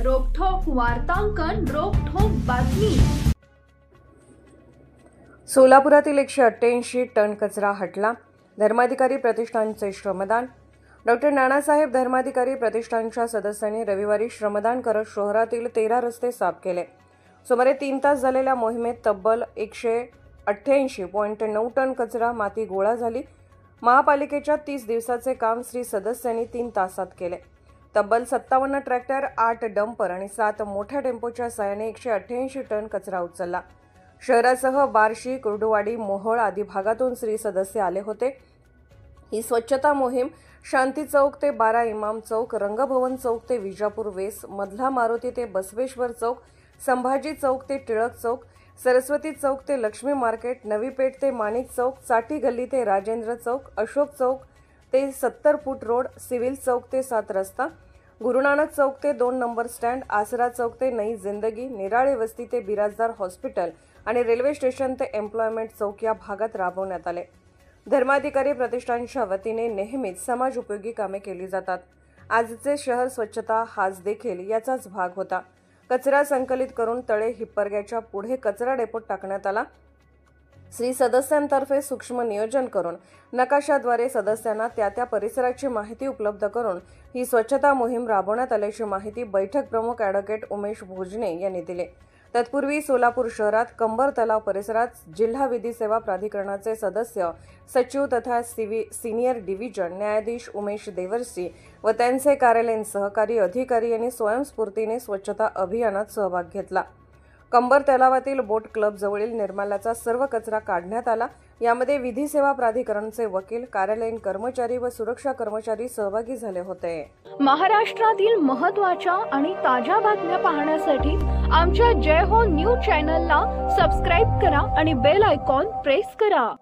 रोखोक वार्तांकन, रोखोक बातमी। सोलापुरातील 188 टन कचरा हटला। धर्माधिकारी प्रतिष्ठानचे श्रमदान। डॉक्टर नानासाहेब धर्माधिकारी प्रतिष्ठानच्या सदस्यांनी रविवारी श्रमदान करत शहरातील 13 रस्ते साफ केले। सुमारे 3 तास झालेल्या मोहिमेत तब्बल 188.9 टन कचरा माती गोळा झाली। महापालिकेच्या 30 दिवसाचे काम श्री सदस्यांनी 3 तासात केले। तब्बल 57 ट्रॅक्टर, 8 डंपर आणि 7 मोठ्या टेम्पोच्या साहाय्याने 188 टन कचरा उचलला। शहरासह बार्शी, कुर्डुवाडी, मोहोळ आदी भागातून श्री सदस्य आले होते। ही स्वच्छता मोहीम शांती चौक ते 12 इमाम चौक, रंगभवन चौक ते विजापूर वेस, मधला मारुती ते बसवेश्वर चौक, संभाजी चौक ते टिळक चौक, सरस्वती चौक ते लक्ष्मी मार्केट, नवी पेठ ते माणिक चौक, चाटी गल्ली ते राजेंद्र चौक, अशोक चौक ते 70 फूट रोड, सिव्हिल चौक ते 7 रस्ता, गुरुनानक चौक ते 2 नंबर स्टँड, आसरा चौक ते नई जिंदगी, निराळे वस्ती ते बिराजदार हॉस्पिटल आणि रेल्वे स्टेशन ते एम्प्लॉयमेंट चौक या भागात राबवण्यात आले। धर्माधिकारी प्रतिष्ठानच्या वतीने नेहमीच समाज उपयोगी कामे केली जातात। आजचे शहर स्वच्छता हाच देखील याचाच भाग होता। कचरा संकलित करून तळे हिप्परग्याच्या पुढे कचरा डेपोत टाकण्यात आला। श्री सदस्यांतर्फे सूक्ष्म नियोजन करून नकाशाद्वारे सदस्यांना त्या परिसराची माहिती उपलब्ध करून ही स्वच्छता मोहीम राबवण्यात आल्याची माहिती बैठक प्रमुख ॲडव्होकेट उमेश भोजने यांनी दिली। तत्पूर्वी सोलापूर शहरात कंबर तलाव परिसरात जिल्हा विधी सेवा प्राधिकरणाचे सदस्य सचिव तथा सिनियर डिव्हिजन न्यायाधीश उमेश देवर्षी व त्यांचे कार्यालयीन सहकारी अधिकारी यांनी स्वयंस्फूर्तीने स्वच्छता अभियानात सहभाग घेतला। कंबर तलावातील बोट क्लब जवळील निर्माल्याचा सर्व कचरा काढण्यात आला। यामध्ये विधी सेवा प्राधिकरणचे वकील, कार्यालयीन कर्मचारी व सुरक्षा कर्मचारी सहभागी झाले होते। महाराष्ट्रातील महत्त्वाच्या आणि ताज्या बातम्या पाहण्यासाठी आमच्या जय हो न्यूज चॅनलला सबस्क्राइब करा आणि बेल आयकॉन प्रेस करा।